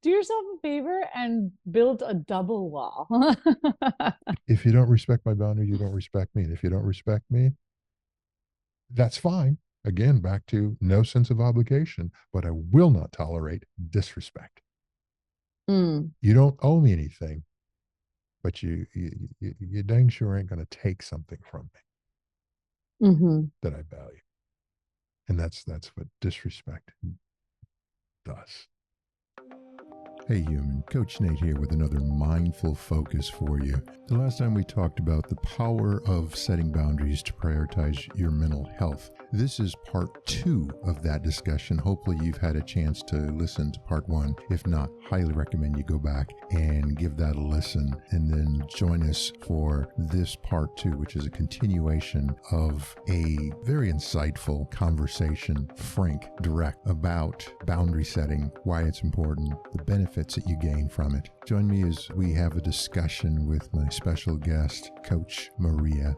do yourself a favor and build a double wall. If you don't respect my boundaries, you don't respect me. And if you don't respect me, that's fine. Again, back to no sense of obligation, but I will not tolerate disrespect. Mm, You don't owe me anything, but you dang sure ain't going to take something from me hmm. that I value. And that's what disrespect does. Hey human, Coach Nate here with another mindful focus for you. The last time we talked about the power of setting boundaries to prioritize your mental health. This is part 2 of that discussion. Hopefully you've had a chance to listen to part 1. If not, highly recommend you go back and give that a listen and then join us for this part 2, which is a continuation of a very insightful conversation, frank, direct, about boundary setting, why it's important, the benefits that you gain from it. Join me as we have a discussion with my special guest, Coach Maria.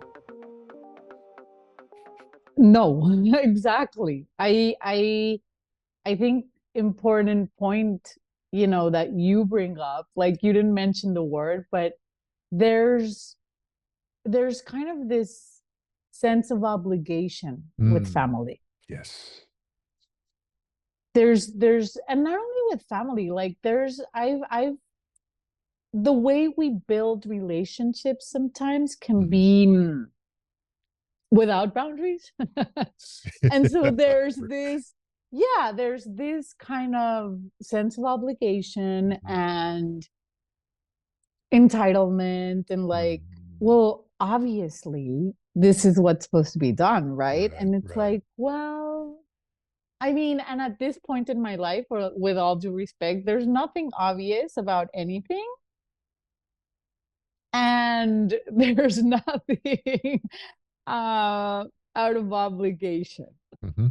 No, exactly. I think important point, that you bring up, like you didn't mention the word, but there's there's kind of this sense of obligation with Mm, family. yes. There's and not only with family, like I've the way we build relationships sometimes can Mhm. be without boundaries. And so there's this kind of sense of obligation Mhm. and entitlement and like, Mhm. well, obviously this is what's supposed to be done, right? Right, And it's right. like, well, I mean, and at this point in my life, or with all due respect, there's nothing obvious about anything. And there's nothing uh out of obligation, Hmm.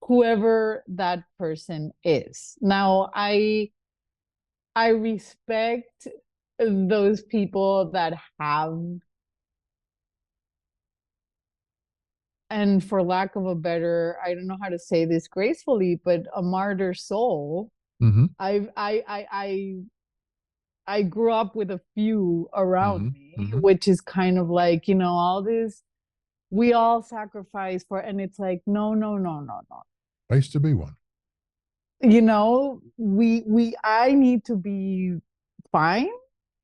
whoever that person is. Now, I respect those people that have, and for lack of a better, I don't know how to say this gracefully, but a martyr soul. Hmm. I grew up with a few Hmm. around me, Hmm. which is kind of like, all this we all sacrifice for, and it's like, no, no, no, no, no. I used to be one. We I need to be fine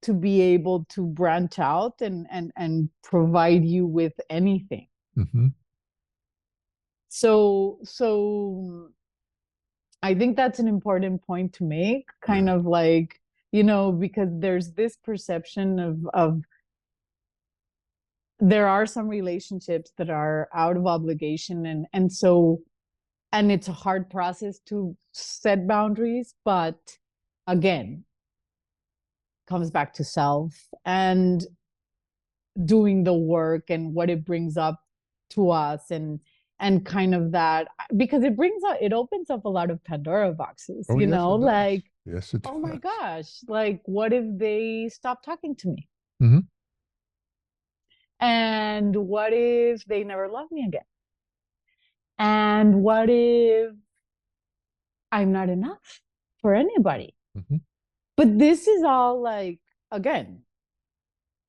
to be able to branch out and provide you with anything. Hmm. So I think that's an important point to make, kind Very. of like, because there's this perception of there are some relationships that are out of obligation, and it's a hard process to set boundaries, but again, comes back to self and doing the work and what it brings up to us, and kind of that, because it opens up a lot of Pandora boxes, Oh, yes, it does. like, Yes, it oh my does. gosh, like what if they stop talking to me, Hmm. and what if they never love me again, and what if I'm not enough for anybody. Hmm. But this is all like, again,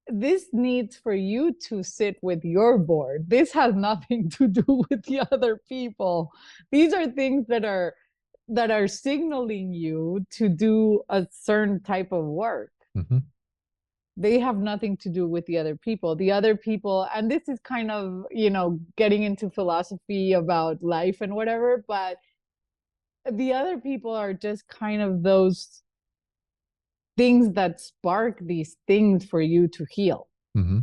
this needs for you to sit with your board. This has nothing to do with the other people. These are things that are signaling you to do a certain type of work. Hmm. They have nothing to do with the other people. The other people, and this is kind of, getting into philosophy about life and whatever, but the other people are just kind of those things that spark these things for you to heal. Hmm.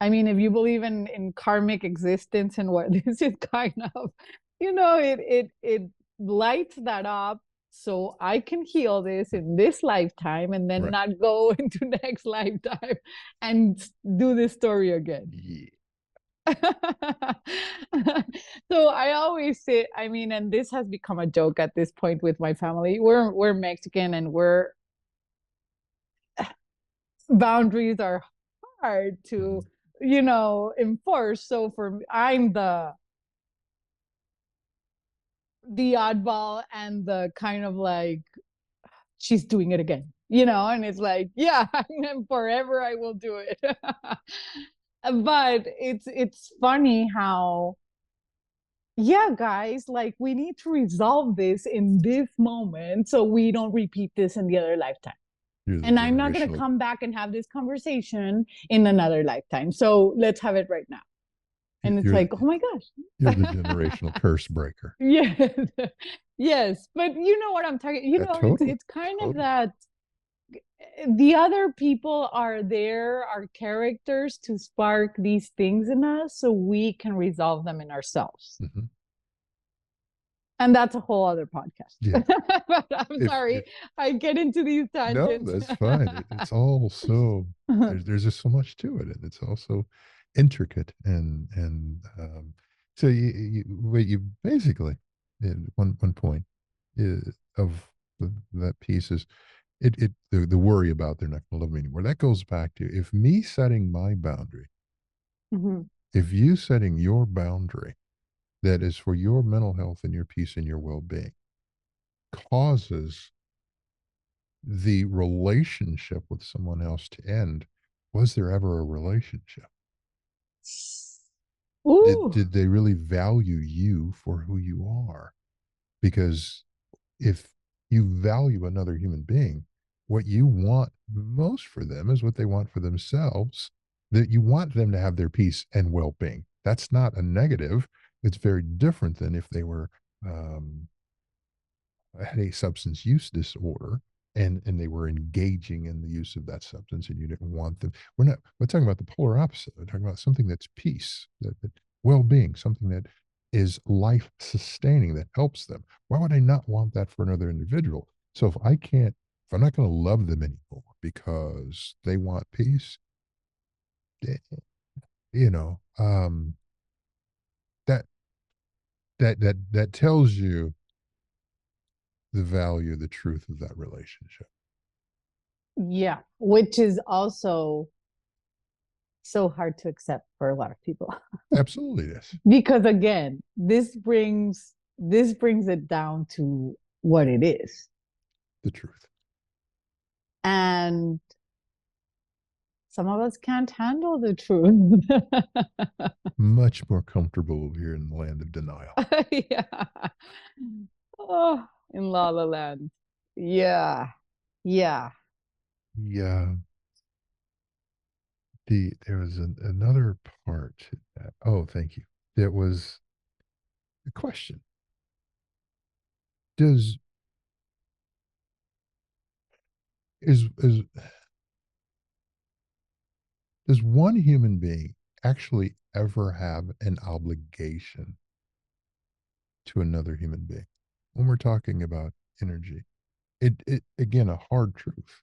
I mean, if you believe in karmic existence and what this is kind of, it lights that up so I can heal this in this lifetime and then Right. not go into next lifetime and do this story again. Yeah. So I always say, I mean, and this has become a joke at this point with my family. We're Mexican, and we're boundaries are hard to, Mhm. enforce. So for me, I'm the oddball and the kind of like she's doing it again, you know, and it's like, yeah, forever I will do it. But it's funny how, yeah, guys, like we need to resolve this in this moment so we don't repeat this in the other lifetime. You're the And I'm not going to generational. come back and have this conversation in another lifetime. So let's have it right now. And it's You're like, oh my you're the gosh. generational curse breaker. Yes. Yes. But you know what I'm talking, you Yeah, know, totally, it's kind of totally. that the other people are there, are characters to spark these things in us so we can resolve them in ourselves. Hmm. And that's a whole other podcast. Yeah. But I'm If sorry, I get into these no, tangents. that's fine. It's all so there's just so much to it, and it's also intricate so what you basically one point of that piece is the worry about they're not going to love me anymore. That goes back to if me setting my boundary, Mhm. if you setting your boundary that is for your mental health and your peace and your well-being causes the relationship with someone else to end, was there ever a relationship? Did Ooh. did they really value you for who you are? Because if you value another human being, what you want most for them is what they want for themselves. That you want them to have their peace and well-being. That's not a negative. It's very different than if they were um, had a substance use disorder and they were engaging in the use of that substance and you didn't want them. We're talking about the polar opposite. We're talking about something that's peace, that well-being, something that is life sustaining, that helps them. Why would I not want that for another individual? So if I'm not going to love them anymore because they want peace, eh, you know, that that tells you the value, the truth of that relationship. Yeah, which is also so hard to accept for a lot of people. Absolutely, yes. Because again, this brings it down to what it is. The truth. And some of us can't handle the truth. Much more comfortable here in the land of denial. Yeah. Oh, in La La Land. Yeah. Yeah. Yeah. There was another part to that. Oh, thank you. There was a question. Does is does one human being actually ever have an obligation to another human being? When we're talking about energy, it again a hard truth.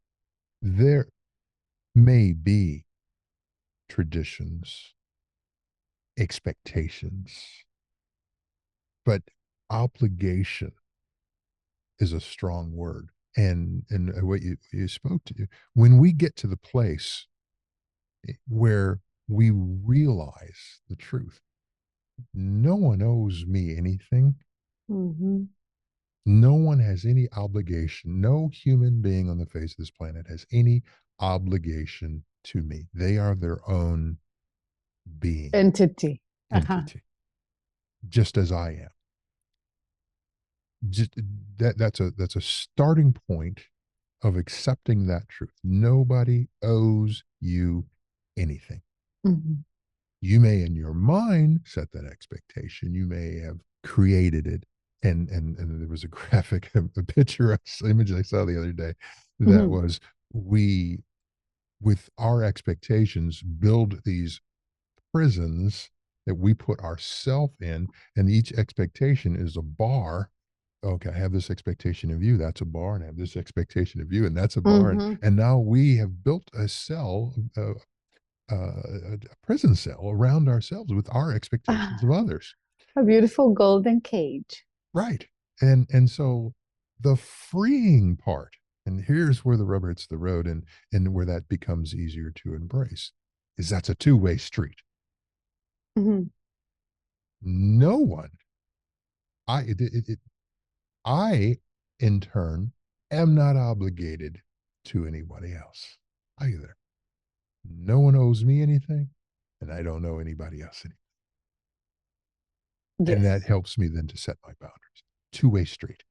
There may be traditions, expectations, but obligation is a strong word. And what you spoke to, when we get to the place where we realize the truth, no one owes me anything. Mhm. No one has any obligation. No human being on the face of this planet has any obligation to me. They are their own being, Entity. Uh-huh. entity, just as I am. Just that's a starting point of accepting that truth. Nobody owes you anything. Mhm. You may in your mind set that expectation. You may have created it. And there was a graphic, a picture, image I saw the other day that Mhm. was we with our expectations build these prisons that we put ourselves in, and each expectation is a bar. Okay, I have this expectation of you, that's a bar, and I have this expectation of you, and that's a bar, Mhm. and now we have built a cell, a prison cell around ourselves with our expectations of others. A beautiful golden cage. Right. And so the freeing part, and here's where the rubber hits the road and where that becomes easier to embrace, is that's a two-way street. Mhm. No one, I it, it, it I in turn am not obligated to anybody else either. No one owes me anything, and I don't owe anybody else anything. And that Yes. helps me then to set my boundaries. Two-way street.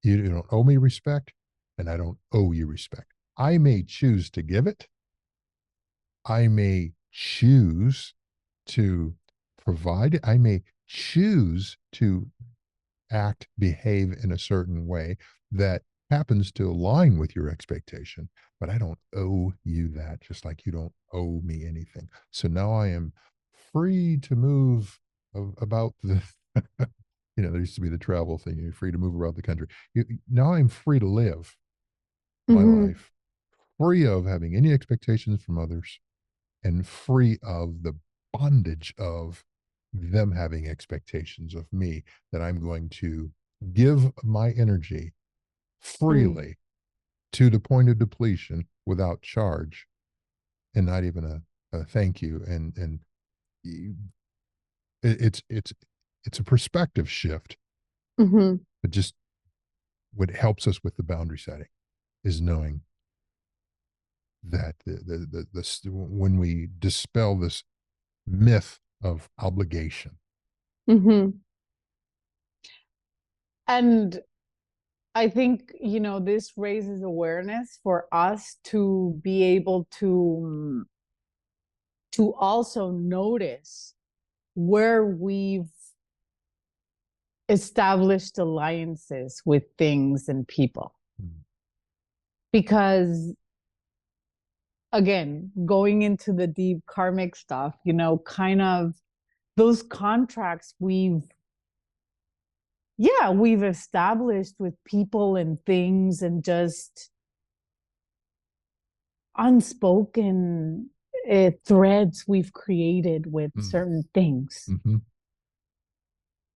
You don't owe me respect, and I don't owe you respect. I may choose to give it. I may choose to provide it. I may choose to act, behave in a certain way that happens to align with your expectation, but I don't owe you that, just like you don't owe me anything. So now I am free to move about the, there used to be the travel thing. You're free to move around the country. Now I'm free to live my Mm-hmm. life, free of having any expectations from others and free of the bondage of them having expectations of me, that I'm going to give my energy Mm. freely to the point of depletion without charge, and not even a thank you. And it's a perspective shift, Mm-hmm. but just what helps us with the boundary setting is knowing that when we dispel this myth of obligation. Mm-hmm. And I think, this raises awareness for us to be able to also notice where we've established alliances with things and people. Mm. Because again, going into the deep karmic stuff, kind of those contracts we've established with people and things, and just unspoken threads we've created with Mm. certain things, Mm-hmm.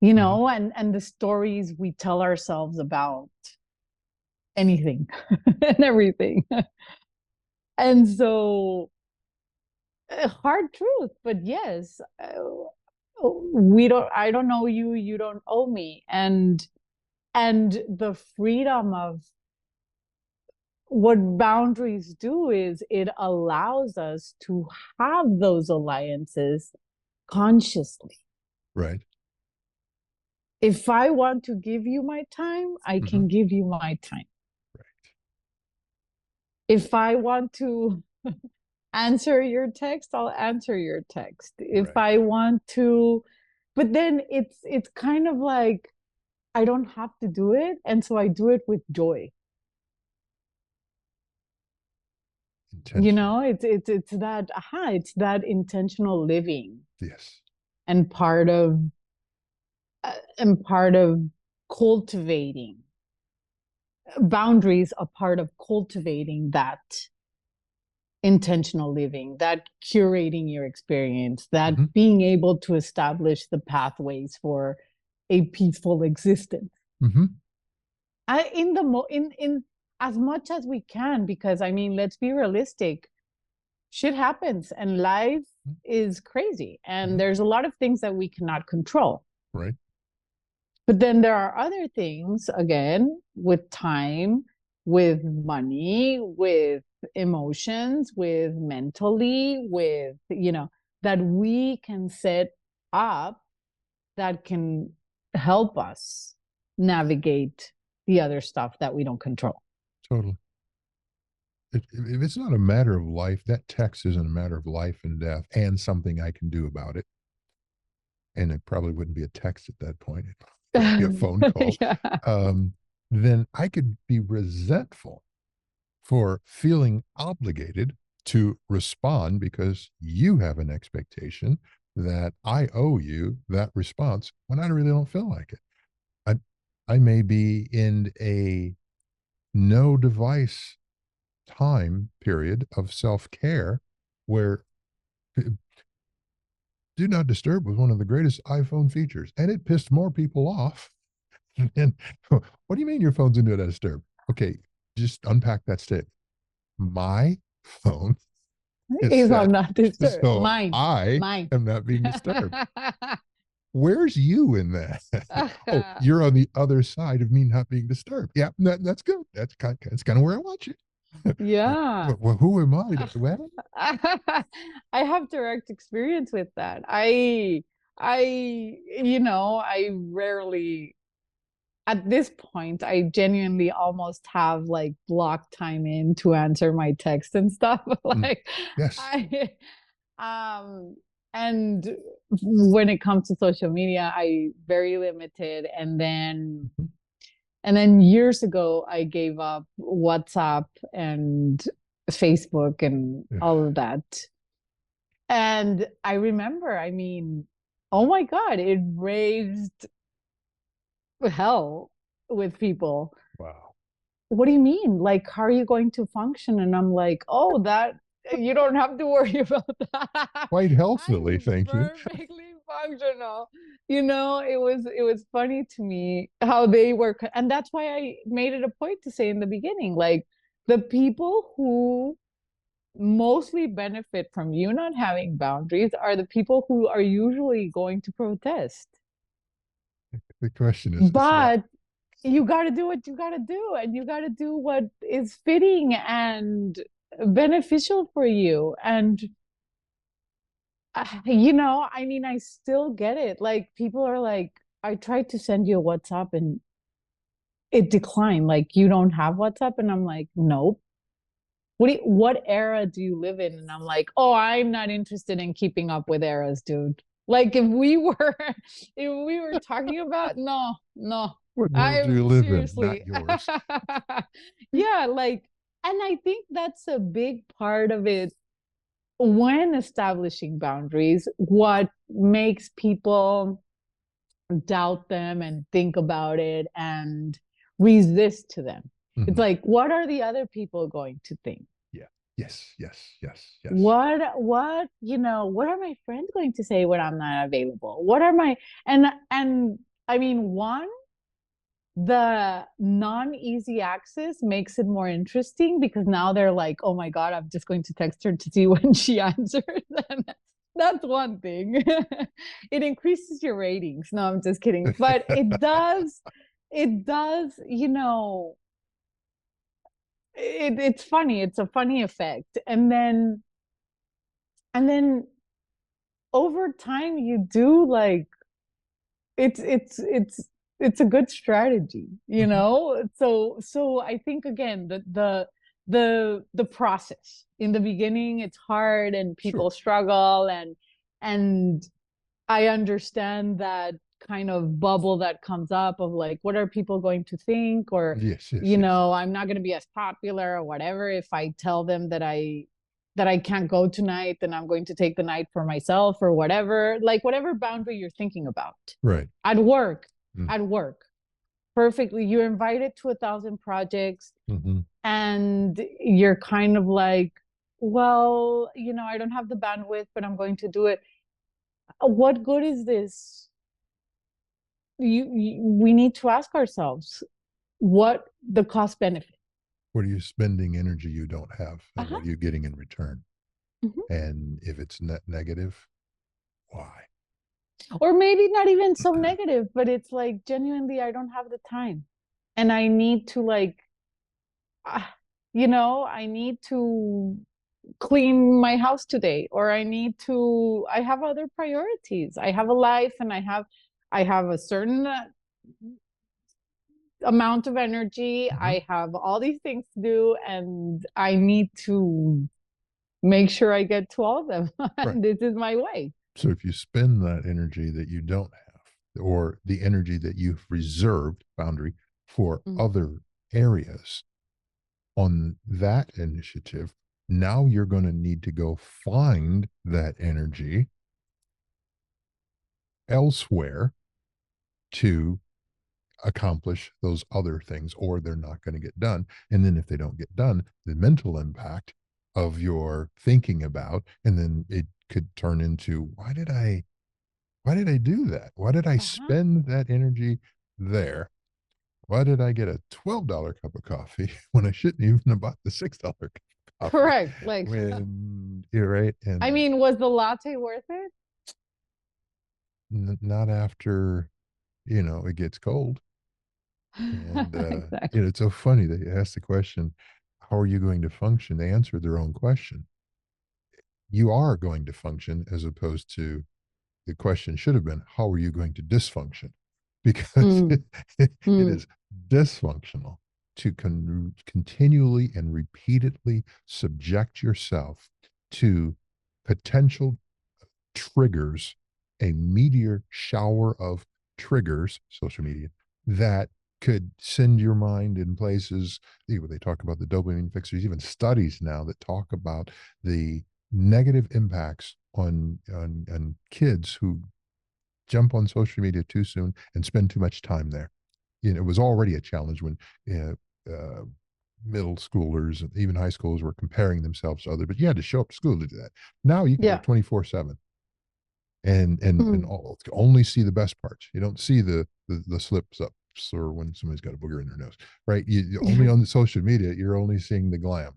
Mm-hmm. and the stories we tell ourselves about anything and everything. And so, hard truth, but yes, I don't know you, you don't owe me. And the freedom of what boundaries do is it allows us to have those alliances consciously. Right. If I want to give you my time, I Mm-hmm. can give you my time. Right. If I want to answer your text, I'll answer your text. If Right. I want to, but then it's kind of like I don't have to do it, and so I do it with joy. Intentional. It's that it's that intentional living, Yes. and part of cultivating boundaries, a part of cultivating that intentional living, that curating your experience, that Mm-hmm. being able to establish the pathways for a peaceful existence. Mm-hmm. In as much as we can, because I mean, let's be realistic. Shit happens, and life is crazy, Mm-hmm. and there's a lot of things that we cannot control. Right. But then there are other things, again, with time, with money, with emotions, with mentally, that we can set up that can help us navigate the other stuff that we don't control. Totally. If it's not a matter of life, that text isn't a matter of life and death and something I can do about it. And it probably wouldn't be a text at that point. It would be a phone call. Yeah. Um, then I could be resentful for feeling obligated to respond because you have an expectation that I owe you that response when I really don't feel like it. I may be in a no device time period of self care where do not disturb was one of the greatest iPhone features, and it pissed more people off. And what do you mean your phone's in do not disturb? Okay, just unpack that stick. My phone is If I'm set not disturbed, so mine, I mine. am not being disturbed. Where's you in that? Oh, you're on the other side of me not being disturbed. Yeah, that's good. That's kind of where I want you. Yeah. Well, who am I? Well, I have direct experience with that. I rarely, at this point, I genuinely almost have like block time in to answer my text and stuff. mm, Like yes. I um and when it comes to social media, I very limited, Mhm. and then years ago I gave up WhatsApp and Facebook and Yeah. all of that. And I remember, I mean, oh my God, it raised hell with people. Wow. What do you mean? Like, how are you going to function? And I'm like, oh, that you don't have to worry about that. Quite healthily, I'm thank you. perfectly functional. It was funny to me how they were, and that's why I made it a point to say in the beginning, like the people who mostly benefit from you not having boundaries are the people who are usually going to protest. The question is that But you got to do what you got to do, and you got to do what is fitting and beneficial for you. And I mean, I still get it. Like people are like, I tried to send you a WhatsApp and it declined. Like you don't have WhatsApp, and I'm like, nope. What era do you live in? And I'm like, oh, I'm not interested in keeping up with eras, dude. Like if we were if we were talking about, no, no. what world do you I'm live in? Not seriously. yours. Yeah, like, and I think that's a big part of it when establishing boundaries, what makes people doubt them and think about it and resist to them. It's Mhm. like, what are the other people going to think? Yeah. Yes. Yes. Yes. Yes. What are my friends going to say when I'm not available? What are my and I mean, one, the non-easy access makes it more interesting because now they're like, oh my God, I'm just going to text her to see when she answers. And that's one thing. It increases your ratings. No, I'm just kidding. But it's funny. It's a funny effect. And then over time you do like it's a good strategy, Mhm. so I think again the process in the beginning, it's hard and Sure. people struggle, and I understand that kind of bubble that comes up of like, what are people going to think? Or, Yes. Yes. Yes. I'm not going to be as popular or whatever if I tell them that I can't go tonight, then I'm going to take the night for myself or whatever. Like whatever boundary you're thinking about. Right. At work, Mm. at work. Perfectly. You're invited to 1,000 projects Mm-hmm. and you're kind of like, well, I don't have the bandwidth, but I'm going to do it. What good is this? We need to ask ourselves what the cost benefit. What are you spending energy you don't have, and Uh-huh. what are you getting in return? Mhm. And if it's net negative, why? Or maybe not even so negative, but it's like genuinely, I don't have the time. And I need to like, uh, I need to clean my house today, or I have other priorities. I have a life and I have a certain amount of energy. Mhm. I have all these things to do, and I need to make sure I get to all of them. Right. This is my way. So if you spend that energy that you don't have, or the energy that you've reserved, boundary, for Mm. other areas on that initiative, now you're going to need to go find that energy elsewhere to accomplish those other things, or they're not going to get done. And then if they don't get done, the mental impact of your thinking about, and then it could turn into, why did I do that? Why did I Uh-huh. spend that energy there? Why did I get a $12 cup of coffee when I shouldn't even have bought the $6 cup of coffee? Correct. Like, When you're right. I And mean, was the latte worth it? not after, it gets cold. And Exactly. it's so funny they ask the question, how are you going to function? They answered their own question. You are going to function, as opposed to the question should have been, how are you going to dysfunction? Because Mm, it mm, is dysfunctional to continually and repeatedly subject yourself to potential triggers, a meteor shower of triggers, social media, that could send your mind in places. They talk about the dopamine fixers, even studies now that talk about the negative impacts on kids who jump on social media too soon and spend too much time there. It was already a challenge when middle schoolers and even high schoolers were comparing themselves to others, but you had to show up to school to do that. Now you can do yeah. it 24/7 and Mm. only see the best parts. You don't see the slips ups or when somebody's got a booger in their nose, right? You only on the social media, you're only seeing the glam,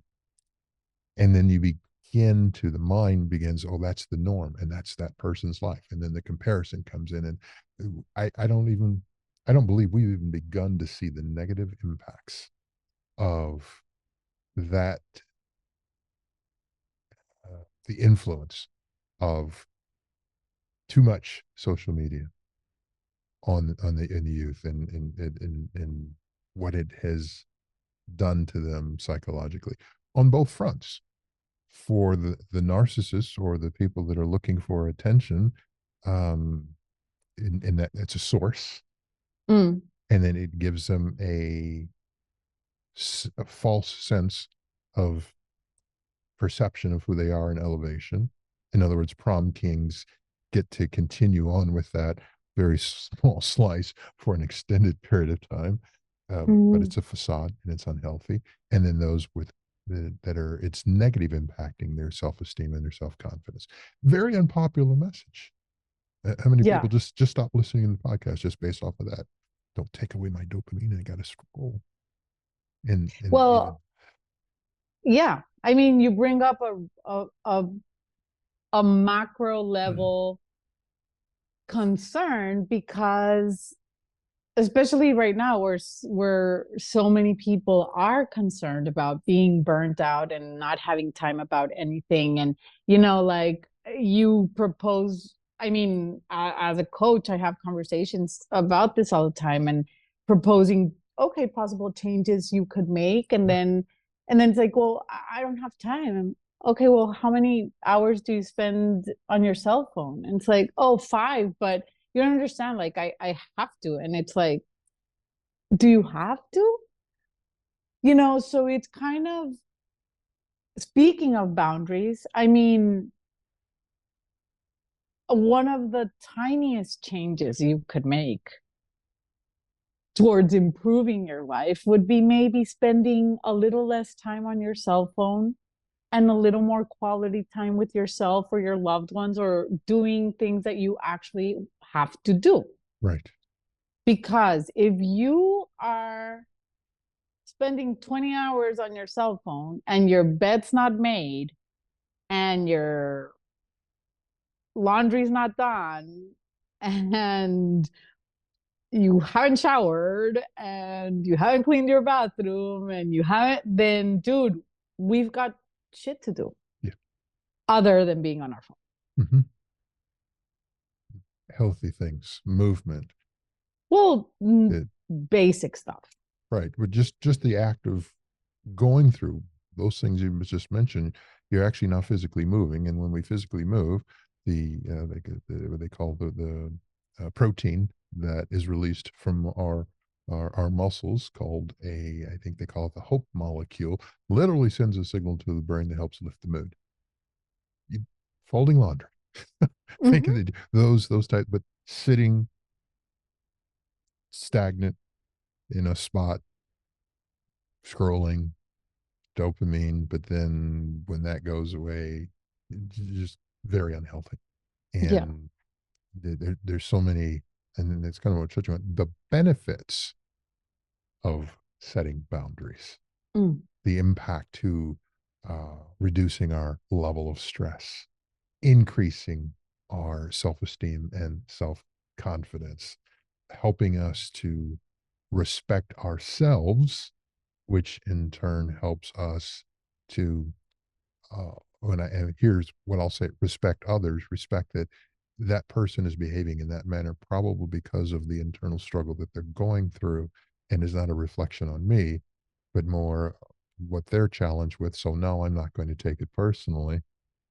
and then you begin to the mind begins, oh, that's the norm, and that's that person's life, and then the comparison comes in, and I don't believe we've even begun to see the negative impacts of that, the influence of too much social media on the in the youth and what it has done to them psychologically on both fronts. For the narcissists or the people that are looking for attention, um, in that it's a source, Mm. and then it gives them a false sense of perception of who they are in elevation. In other words, prom kings get to continue on with that very small slice for an extended period of time, but Mm. it's a facade and it's unhealthy. And then those that are it's negative impacting their self-esteem and their self-confidence. Very unpopular message. How many Yeah. people just stop listening to the podcast just based off of that? Don't take away my dopamine. I got to scroll. And Well, yeah. I mean, you bring up a macro level concern because especially right now where so many people are concerned about being burnt out and not having time about anything. And like you propose, I mean, as a coach, I have conversations about this all the time and proposing, okay, possible changes you could make. And then it's like, well, I don't have time. Okay, well, how many hours do you spend on your cell phone? And it's like, oh, 5, but you don't understand. Like I have to. And it's like, do you have to? So it's kind of speaking of boundaries. I mean, one of the tiniest changes you could make towards improving your life would be maybe spending a little less time on your cell phone and a little more quality time with yourself or your loved ones or doing things that you actually have to do. right. Because if you are spending 20 hours on your cell phone and your bed's not made and your laundry's not done and you haven't showered and you haven't cleaned your bathroom and you haven't, then dude, we've got shit to do Yeah. other than being on our phone. Hmm. Healthy things, movement. Well, It, basic stuff. right. But just the act of going through those things you just mentioned, you're actually not physically moving. And when we physically move, what they call the protein that is released from our muscles, called I think they call it the hope molecule, literally sends a signal to the brain that helps lift the mood. You, folding laundry, think of Mm-hmm. those type, but sitting stagnant in a spot, scrolling, dopamine, but then when that goes away, it's just very unhealthy. Yeah. And there's so many, and then it's kind of what touching on the benefits of setting boundaries, Mm. the impact to reducing our level of stress, increasing our self-esteem and self-confidence, helping us to respect ourselves, which in turn helps us to and here's what I'll say: respect others, respect that that person is behaving in that manner, probably because of the internal struggle that they're going through, and is not a reflection on me, but more what they're challenged with. So now I'm not going to take it personally,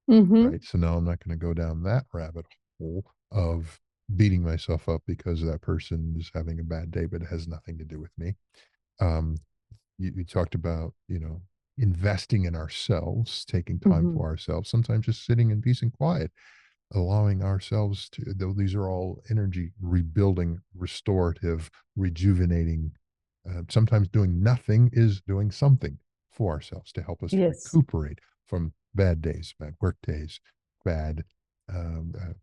Mm-hmm. right? So now I'm not going to go down that rabbit hole of beating myself up because that person is having a bad day, but it has nothing to do with me. Um, you talked about, investing in ourselves, taking time Mm-hmm. for ourselves, sometimes just sitting in peace and quiet, allowing ourselves to, though these are all energy rebuilding, restorative, rejuvenating. Sometimes doing nothing is doing something for ourselves to help us to Yes. recuperate from bad days, bad work days, bad,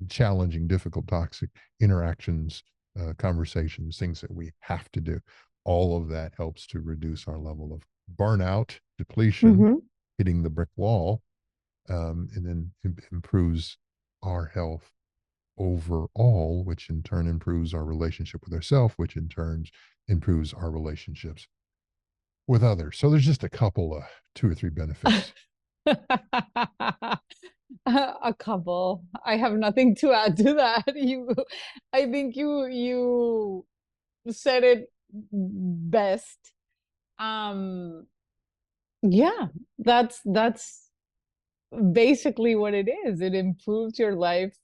challenging, difficult, toxic interactions, conversations, things that we have to do. All of that helps to reduce our level of burnout, depletion, Mm-hmm. hitting the brick wall, and then improves our health overall, which in turn improves our relationship with ourselves, which in turn improves our relationships with others. So there's just a couple of two or three benefits. A couple. I have nothing to add to that. I think you said it best. Um, yeah, that's basically what it is. It improves your life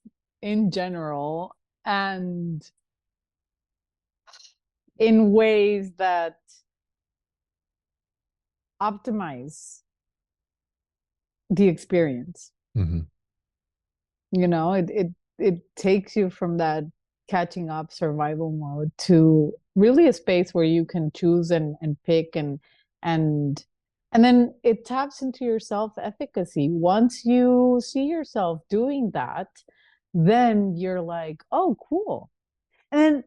in general and in ways that optimize the experience. Mm-hmm. It takes you from that catching up survival mode to really a space where you can choose and pick and and then it taps into your self-efficacy. Once you see yourself doing that, then you're like, oh, cool. And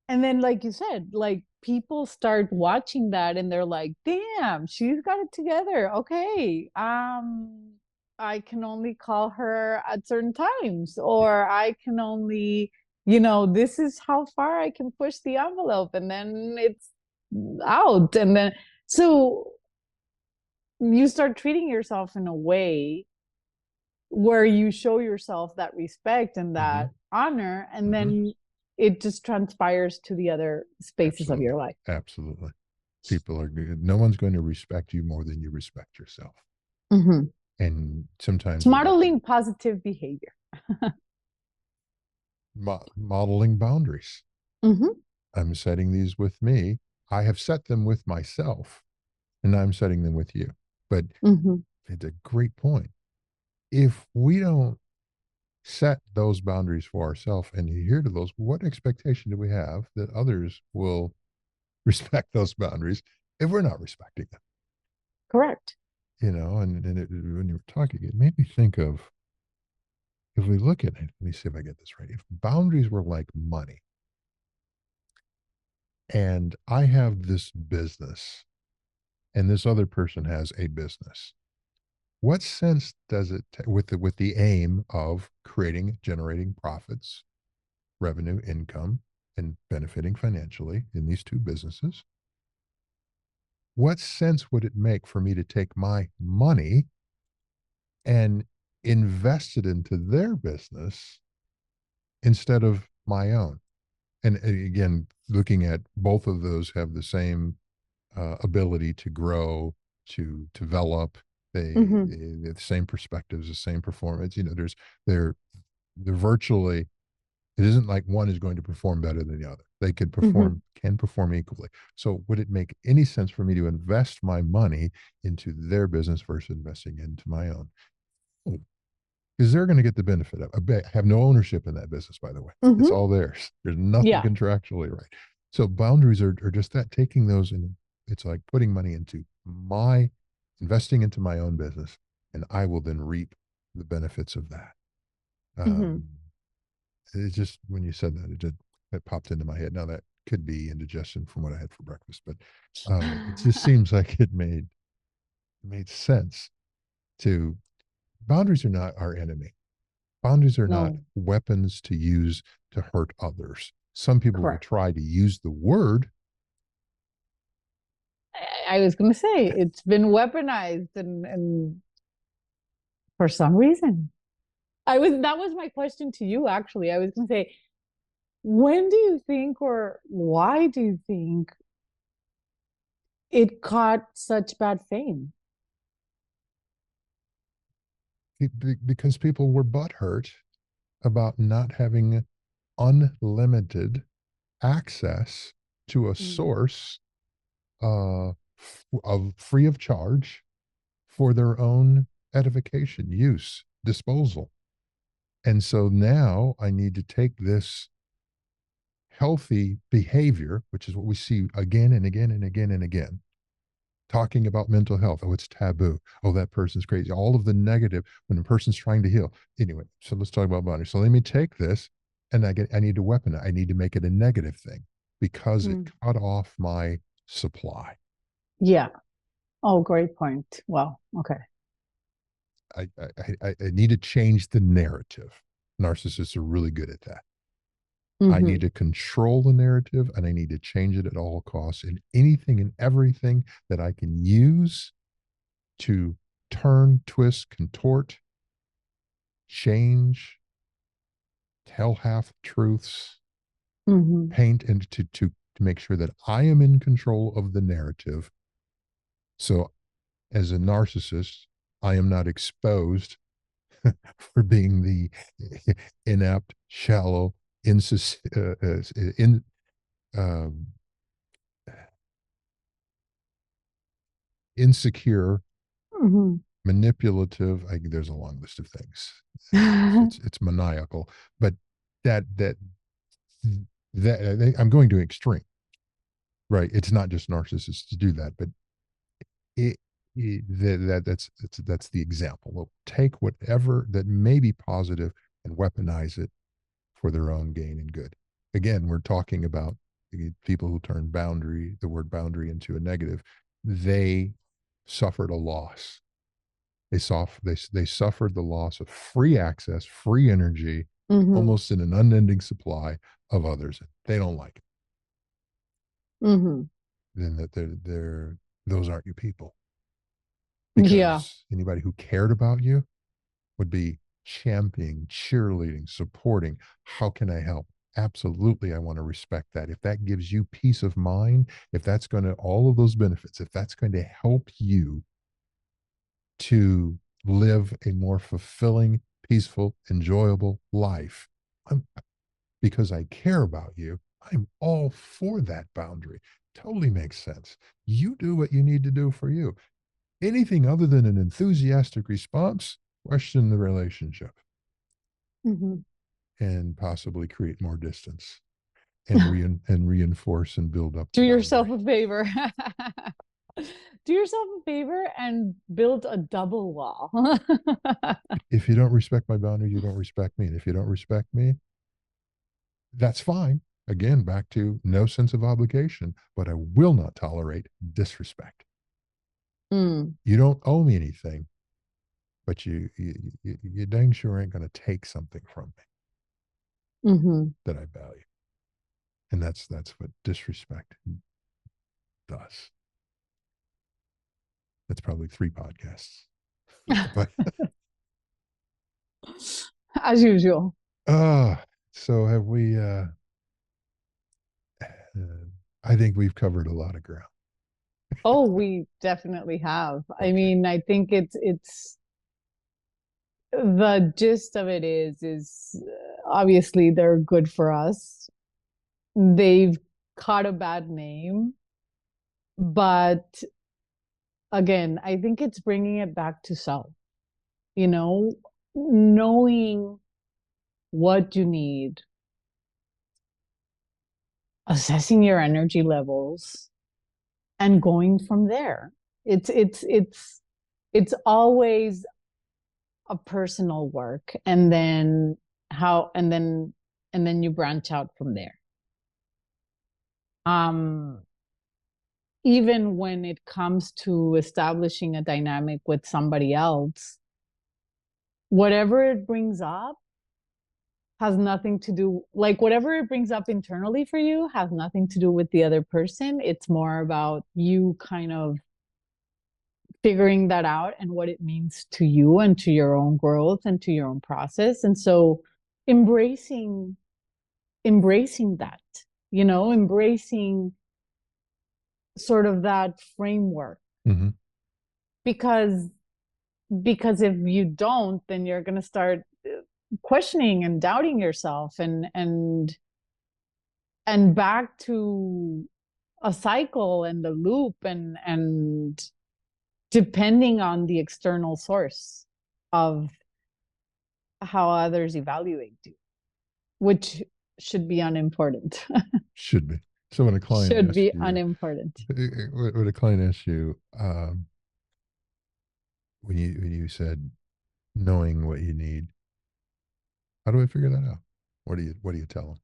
then like you said, like people start watching that and they're like, damn, she's got it together. Okay. I can only call her at certain times, Yeah. or I can only, this is how far I can push the envelope, and then it's out. And then so you start treating yourself in a way where you show yourself that respect and Mm-hmm. that honor, and Mm-hmm. then it just transpires to the other spaces of Absolutely. your life. Absolutely. People are good. No one's going to respect you more than you respect yourself. Mm-hmm. And It's sometimes we have to modeling positive behavior. modeling boundaries. Mm-hmm. I'm setting these with me. I have set them with myself, and I'm setting them with you. But Mm-hmm. it's a great point. If we don't set those boundaries for ourselves and adhere to those, what expectation do we have that others will respect those boundaries if we're not respecting them? Correct. When you were talking, it made me think of, if we look at it, let me see if I get this right. If boundaries were like money, and I have this business and this other person has a business, what sense does it with the aim of generating profits, revenue, income, and benefiting financially in these two businesses? What sense would it make for me to take my money and invest it into their business instead of my own? And again, looking at both of those have the same ability to grow, to develop. Mm-hmm. They have the same perspectives, the same performance. They're they're virtually. It isn't like one is going to perform better than the other. They Mm-hmm. can perform equally. So would it make any sense for me to invest my money into their business versus investing into my own? Because they're going to get the benefit of. I have no ownership in that business, by the way. It's Mm-hmm. all theirs. There's nothing Yeah. contractually right. So boundaries are just that, taking those, and it's like putting money into investing into my own business, and I will then reap the benefits of that. Mm-hmm. Um, it just, when you said that, it popped into my head. Now that could be indigestion from what I had for breakfast, but it just seems like it made sense to. Boundaries are not our enemy. Boundaries are not No, weapons to use to hurt others. Some people will correct. try to use the word. I was going to say it's been weaponized, and for some reason, that was my question to you, actually. I was going to say, when do you think, or why do you think it caught such bad fame? Because people were butthurt about not having unlimited access to a Mm, source of free of charge for their own edification, use, disposal. And so now I need to take this healthy behavior, which is what we see again and again and again and again, talking about mental health. Oh, it's taboo. Oh, that person's crazy. All of the negative when a person's trying to heal. Anyway, so let's talk about boundaries. So let me take this and I need to weapon it. I need to make it a negative thing because it mm. cut off my supply. Yeah. Oh, great point. Well, okay. I need to change the narrative. Narcissists are really good at that. I need Hmm. to control the narrative and I need to change it at all costs in anything and everything that I can use to turn, twist, contort, change, tell half truths, Hmm. paint, and to make sure that I am in control of the narrative. So, as a narcissist, I am not exposed for being the inept, shallow, in, um, insecure, Hmm. manipulative. There's a long list of things. It's maniacal, but that that I'm going to extreme, right? It's not just narcissists to do that, but it, that's the example. They'll take whatever that may be positive and weaponize it for their own gain and good. Again, we're talking about people who turn the word boundary into a negative. They suffered a loss. They suffered the loss of free access, free energy, Hmm. almost in an unending supply of others. They don't like it. Hmm. Then that they're those aren't your people. Yeah. Because anybody who cared about you would be championing, cheerleading, supporting. How can I help? Absolutely, I want to respect that. If that gives you peace of mind, if that's going to, all of those benefits, if that's going to help you to live a more fulfilling, peaceful, enjoyable life, I'm, because I care about you, I'm all for that boundary. Totally makes sense. You do what you need to do for you. Anything other than an enthusiastic response, question the relationship Hmm. and possibly create more distance and reinforce and build up the Do yourself boundary. a favor. Do yourself a favor and build a double wall. If you don't respect my boundary, you don't respect me. And if you don't respect me, that's fine. Again, back to no sense of obligation, but I will not tolerate disrespect. Mm. You don't owe me anything, but you dang sure ain't going to take something from me Hmm. that I value. And that's what disrespect does. That's probably 3 podcasts. But As usual. uh so have we I think we've covered a lot of ground. Oh, we definitely have. I Okay. mean, I think it's the gist of it is obviously they're good for us. They've caught a bad name, but again, I think it's bringing it back to self, you know, knowing what you need, assessing your energy levels, and going from there. It's always a personal work, and then how and then you branch out from there. Um, even when it comes to establishing a dynamic with somebody else, whatever it brings up, has nothing to do, like whatever it brings up internally for you has nothing to do with the other person. It's more about you kind of figuring that out and what it means to you and to your own growth and to your own process. And so embracing that, embracing sort of that framework. Mm-hmm. because because if you don't, then you're going to start questioning and doubting yourself, and back to a cycle and a loop, and depending on the external source of how others evaluate you, which should be unimportant. Should be. So when a client Should asks be you, unimportant. when a client asks you, when you said knowing what you need, how do I figure that out? What do you tell them?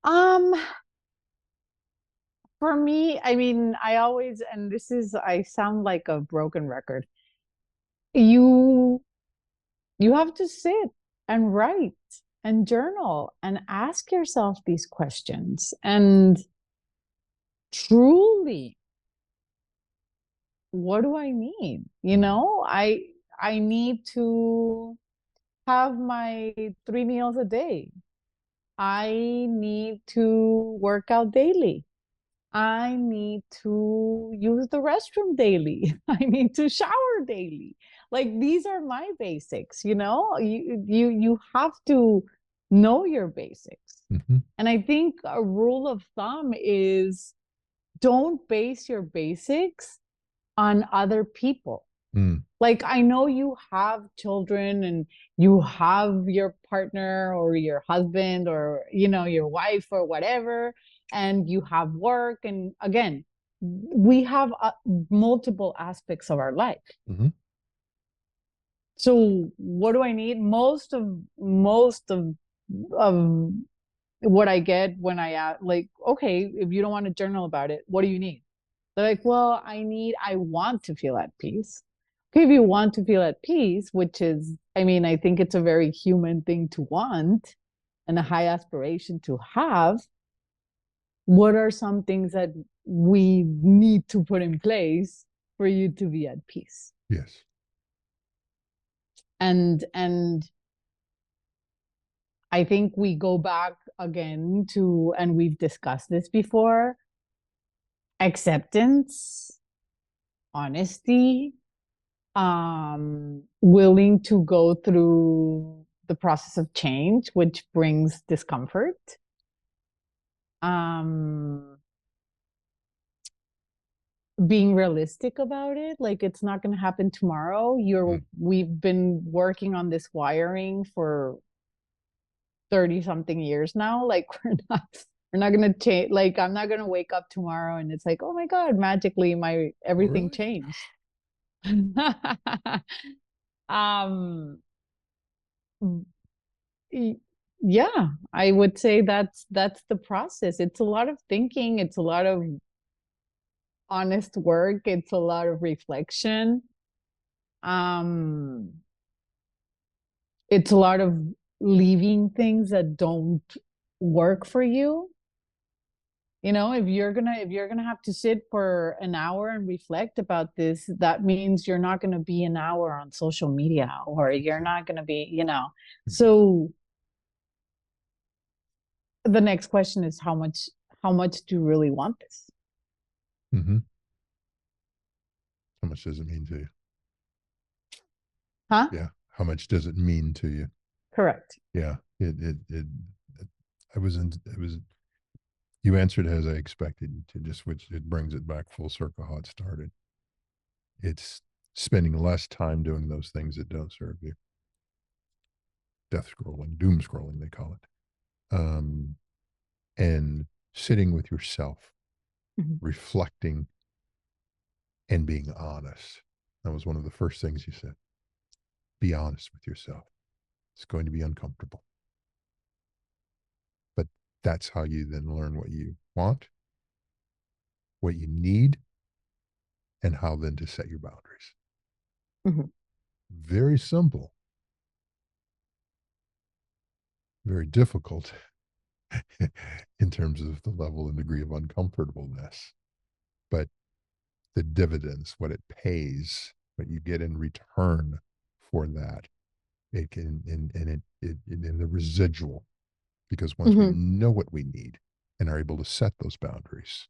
um for me, I mean, I always, and this is, I sound like a broken record. You you have to sit and write and journal and ask yourself these questions, and truly, what do I need? I need to have my 3 meals a day. I need to work out daily. I need to use the restroom daily. I need to shower daily. Like, these are my basics, you have to know your basics. Mm-hmm. And I think a rule of thumb is, don't base your basics on other people. Mm. Like, I know you have children and you have your partner or your husband or, your wife or whatever, and you have work. And again, we have multiple aspects of our life. Mm-hmm. So what do I need? Most of what I get when I like, okay, if you don't want to journal about it, what do you need? They're like, well, I want to feel at peace. Okay, if you want to feel at peace, which is, I mean, I think it's a very human thing to want and a high aspiration to have. What are some things that we need to put in place for you to be at peace? Yes. And I think we go back again to, and we've discussed this before, acceptance, honesty, willing to go through the process of change, which brings discomfort. Um, Being realistic about it, like, it's not going to happen tomorrow. Mm. We've been working on this wiring for 30 something years now. Like, we're not going to change. Like, I'm not going to wake up tomorrow and it's like, oh my God, magically my everything Really? changed. um yeah, I would say that's the process. It's a lot of thinking, it's a lot of honest work, it's a lot of reflection. um it's a lot of leaving things that don't work for you. If you're gonna have to sit for an hour and reflect about this, that means you're not gonna be an hour on social media, or you're not gonna be. So the next question is, how much do you really want this? Mm-hmm. How much does it mean to you? Huh? Yeah. How much does it mean to you? Correct. Yeah. I was in, it was, you answered as I expected you to, just which it brings it back full circle how it started. It's spending less time doing those things that don't serve you. Death scrolling, doom scrolling, they call it. And sitting with yourself, Mhm. reflecting and being honest. That was one of the first things you said. Be honest with yourself. It's going to be uncomfortable. But that's how you then learn what you want, what you need, and how then to set your boundaries. Mhm. Very simple, very difficult in terms of the level and degree of uncomfortableness. But the dividends, what it pays, what you get in return for that, it can, and in the residual, because once we Hmm. know what we need and are able to set those boundaries,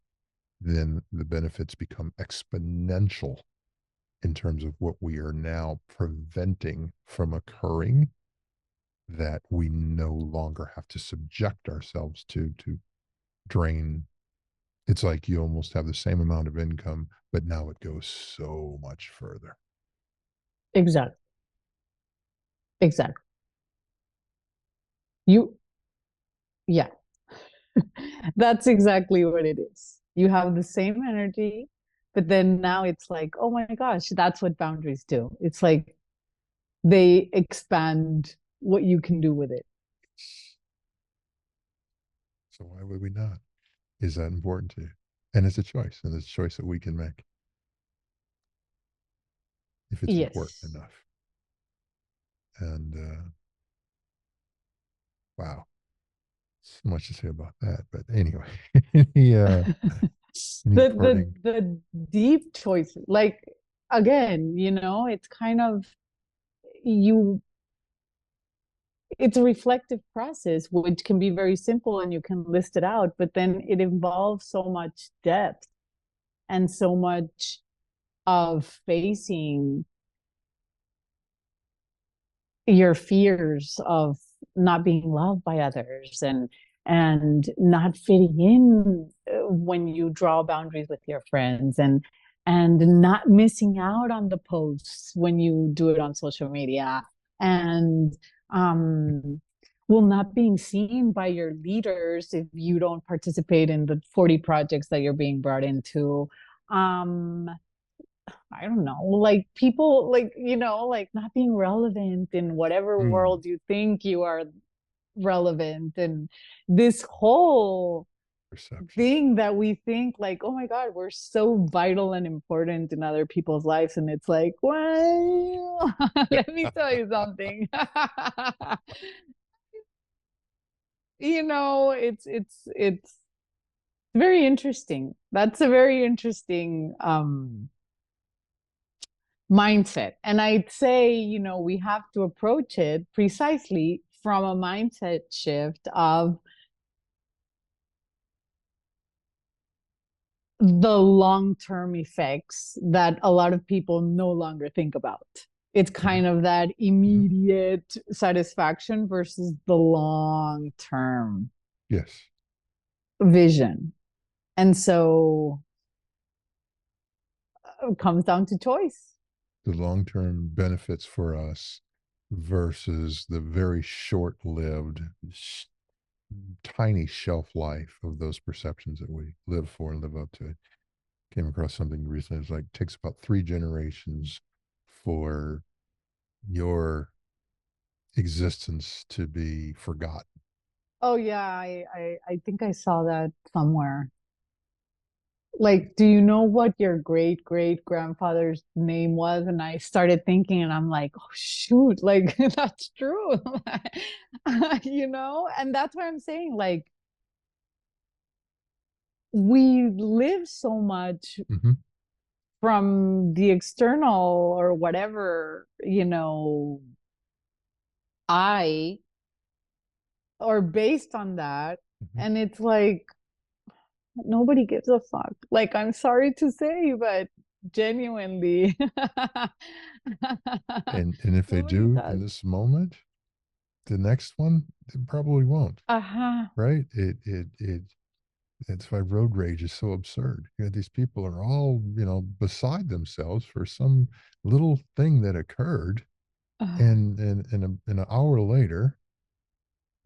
then the benefits become exponential in terms of what we are now preventing from occurring, that we no longer have to subject ourselves to drain. It's like you almost have the same amount of income, but now it goes so much further. Exactly. Exactly. You, yeah, that's exactly what it is. You have the same energy, but then now it's like, oh my gosh, that's what boundaries do. It's like they expand what you can do with it. So why would we not? Is that important to you? And it's a choice, and it's a choice that we can make if it's important Yes. enough. And wow, so much to say about that. But anyway, any any The parting? the deep choices, like again, it's kind of you it's a reflective process, which can be very simple and you can list it out, but then it involves so much depth and so much of facing your fears of not being loved by others and not fitting in when you draw boundaries with your friends and not missing out on the posts when you do it on social media and um well not being seen by your leaders if you don't participate in the 40 projects that you're being brought into. um I don't know, like people, like, like not being relevant in whatever Mm, world you think you are relevant. And this whole perception. thing that we think like, oh my God, we're so vital and important in other people's lives. And it's like, well, let me tell you something. It's very interesting. That's a very interesting mindset. And I'd say, we have to approach it precisely from a mindset shift of the long-term effects that a lot of people no longer think about. It's Mhm, kind of that mhm. immediate satisfaction versus the long-term Yes, vision. And so it comes down to choice. the long-term benefits for us versus the very short-lived, tiny shelf life of those perceptions that we live for and live up to. Came across something recently. It's like, it takes about 3 generations for your existence to be forgotten. Oh yeah, I think I saw that somewhere. Like, do you know what your great great grandfather's name was? And I started thinking, and I'm like, oh shoot, like that's true. And that's why I'm saying, like, we live so much Mm-hmm. from the external or whatever, I or based on that. Mm-hmm. And it's like nobody gives a fuck. Like, I'm sorry to say, but genuinely, And if they nobody do in does. this moment, the next one, they probably won't. Uh-huh. Right? It that's why road rage is so absurd. These people are all, beside themselves for some little thing that occurred, and an hour later,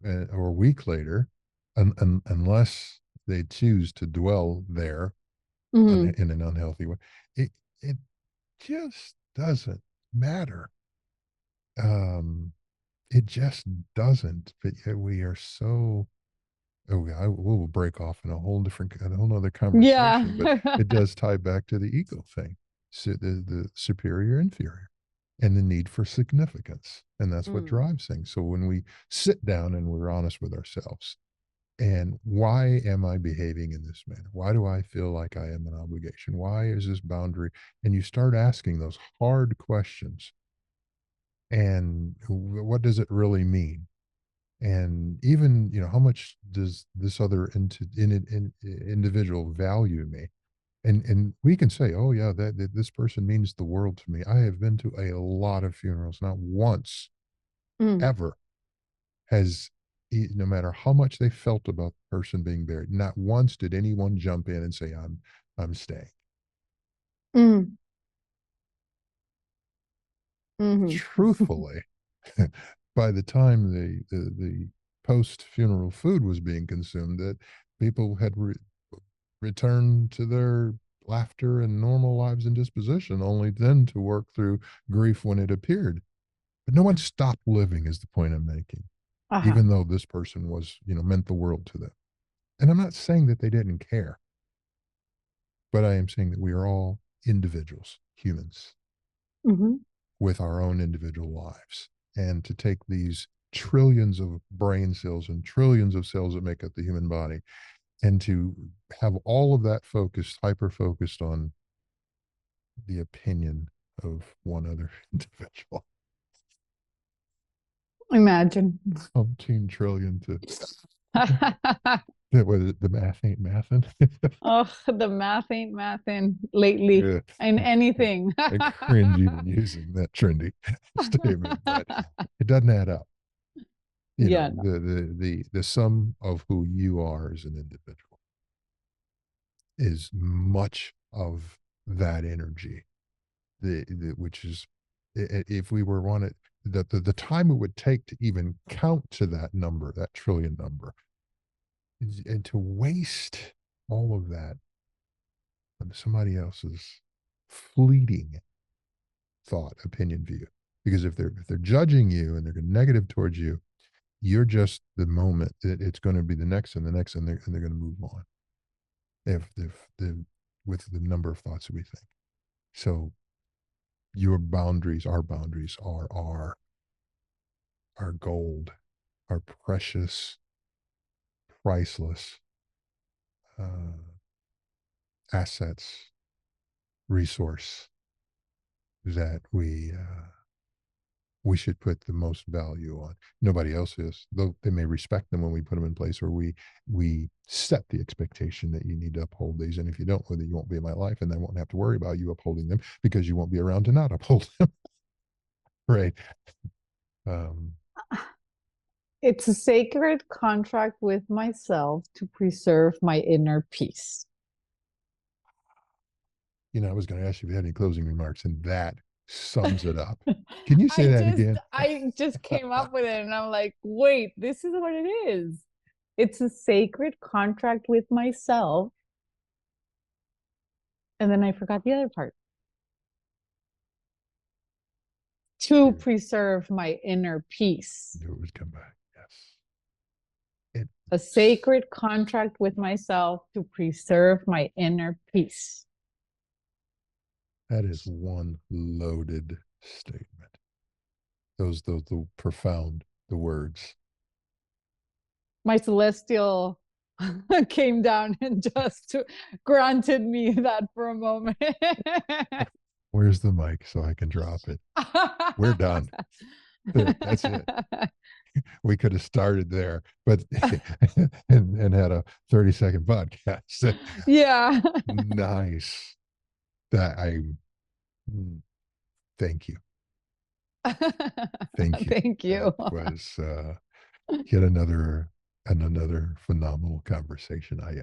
or a week later, unless they choose to dwell there Mhm. in an unhealthy way, it just doesn't matter. Um, it just doesn't. But yet we are so. Oh, yeah, we'll break off in a whole other conversation. But Yeah. it does tie back to the ego thing, so the superior inferior. and the need for significance. And that's what Mm, drives things. So when we sit down and we're honest with ourselves, and why am I behaving in this manner? Why do I feel like I am an obligation? Why is this boundary? And you start asking those hard questions. And what does it really mean? And even, how much does this other individual value me? And we can say, oh yeah, that this person means the world to me. I have been to a lot of funerals. Not once mm, ever has, no matter how much they felt about the person being buried, not once did anyone jump in and say, I'm staying. mm, mhm. Truthfully, by the time the post funeral food was being consumed, that people had returned to their laughter and normal lives and disposition, only then to work through grief when it appeared. But no one stopped living, is the point I'm making, Uh-huh. even though this person was, meant the world to them. And I'm not saying that they didn't care, but I am saying that we are all individuals, humans, Mhm. with our own individual lives. And to take these trillions of brain cells and trillions of cells that make up the human body, and to have all of that focused, hyper focused on the opinion of one other individual. Imagine. Umpteen trillion to the math ain't mathin'. Oh, the math ain't mathin' lately Yeah. in anything. I cringe even using that trendy statement, but it doesn't add up. Yeah, no. The sum of who you are as an individual is much of that energy, which is, if we were on it, the time it would take to even count to that number, that trillion number, and to waste all of that on somebody else's fleeting thought, opinion, view. Because if they're judging you and they're negative towards you, you're just the moment. It's going to be the next and the next, and they're going to move on. If the with the number of thoughts that we think. So your boundaries, our boundaries, are our gold, our precious, priceless uh, assets, resource that we should put the most value on. Nobody else is, though they may respect them when we put them in place, or we set the expectation that you need to uphold these. And if you don't, well, you won't be in my life, and I won't have to worry about you upholding them because you won't be around to not uphold them. Right. Um, It's a sacred contract with myself to preserve my inner peace. I was going to ask you if you had any closing remarks, and that sums it up. Can you say that again? I just came up with it and I'm like, wait, this is what it is. It's a sacred contract with myself. And then I forgot the other part. To You preserve my inner peace. knew it would come back. Yes. It, A sacred contract with myself to preserve my inner peace. that is one loaded statement. Those the profound the words. My celestial came down and just granted me that for a moment. Where's the mic so I can drop it? We're done. That's it. We could have started there, but and had a 30-second podcast. Yeah. Nice. That I thank you. Thank you. Thank That you. was yet another phenomenal conversation. I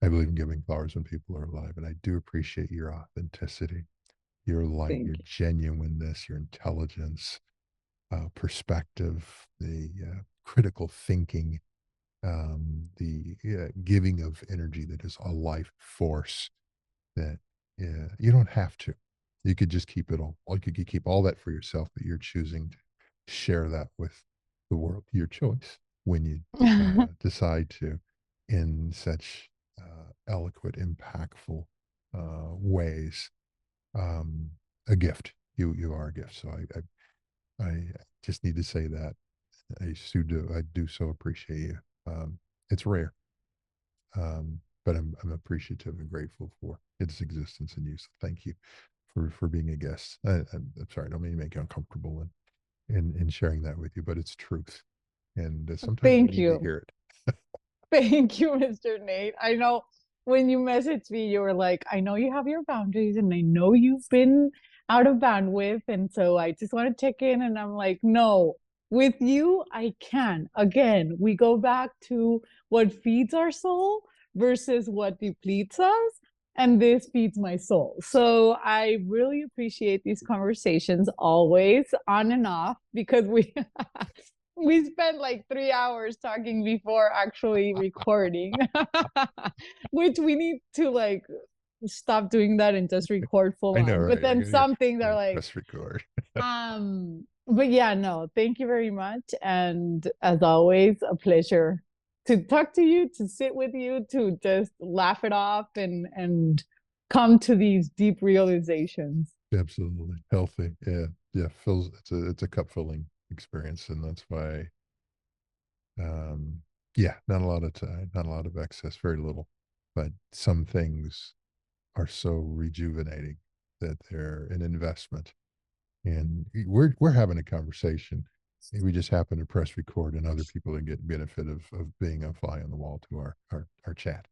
believe in giving flowers when people are alive, and I do appreciate your authenticity, your light, your Thank you. genuineness, your intelligence, perspective, the critical thinking, the giving of energy that is a life force that you don't have to. You could just keep it all. You could keep all that for yourself, but you're choosing to share that with the world. Your choice when you decide to, in such eloquent, impactful ways. Um, a gift. You are a gift. So I just need to say that. I do so appreciate you. It's rare, but I'm appreciative and grateful for its existence and use. Thank you for being a guest. I'm sorry, I don't mean to make you uncomfortable in sharing that with you, but it's truth, and sometimes we Thank need to you. hear it. Thank you, Mr. Nate. I know when you messaged me, you were like, I know you have your boundaries and I know you've been out of bandwidth. And so I just want to check in. And I'm like, no, with you, I can. Again, we go back to what feeds our soul versus what depletes us. And this feeds my soul. So I really appreciate these conversations always on and off because we we spent like 3 hours talking before actually recording, which we need to like stop doing that and just record full I know, on. But right? I then gotta some things are like, press record. but yeah, no, thank you very much. And as always, a pleasure to talk to you, to sit with you, to just laugh it off and come to these deep realizations. Absolutely healthy. Yeah, yeah. Fills it's a cup filling experience, and that's why. Um, yeah, not a lot of time, not a lot of excess, very little, but some things are so rejuvenating that they're an investment. And we're having a conversation. We just happen to press record, and other people that get benefit of being a fly on the wall to our chat.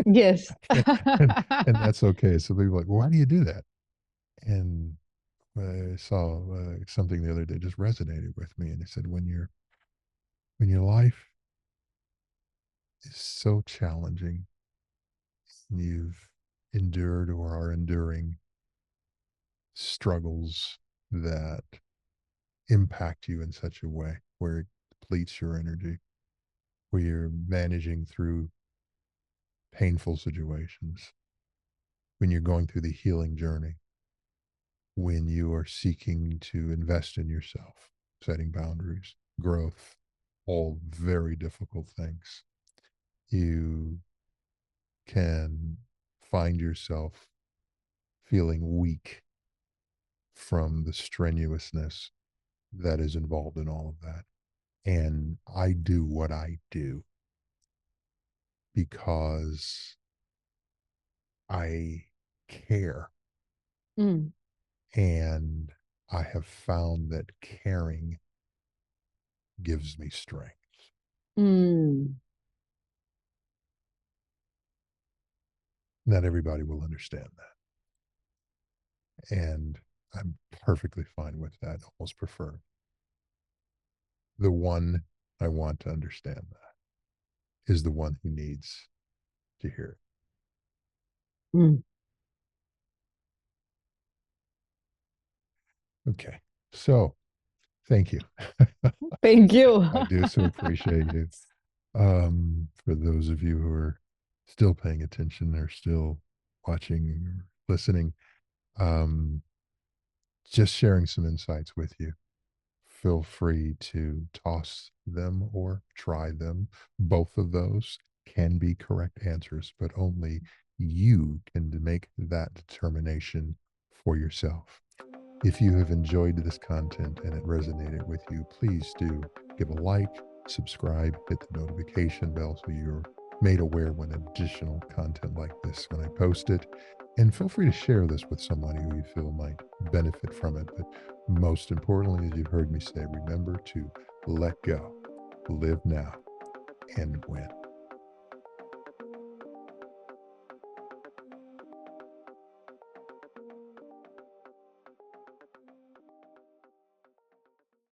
Yes. And that's okay. So people are like, well, why do you do that? And I saw something the other day just resonated with me, and it said, when your life is so challenging, and you've endured or are enduring struggles that impact you in such a way where it depletes your energy, where you're managing through painful situations, when you're going through the healing journey, when you are seeking to invest in yourself, setting boundaries, growth, all very difficult things. You can find yourself feeling weak from the strenuousness that is involved in all of that. And I do what I do because I care. Mm, And I have found that caring gives me strength. mm. Not everybody will understand that. And I'm perfectly fine with that, almost prefer it. The one I want to understand that is the one who needs to hear Mm. it. Okay. So thank you. Thank you. I do so appreciate you. For those of you who are still paying attention or still watching or listening, um, just sharing some insights with you. Feel free to toss them or try them. Both of those can be correct answers, but only you can make that determination for yourself. If you have enjoyed this content and it resonated with you, please do give a like, subscribe, hit the notification bell so you're made aware when additional content like this when I post it. And feel free to share this with somebody who you feel might benefit from it. But most importantly, as you've heard me say, remember to let go, live now, and win.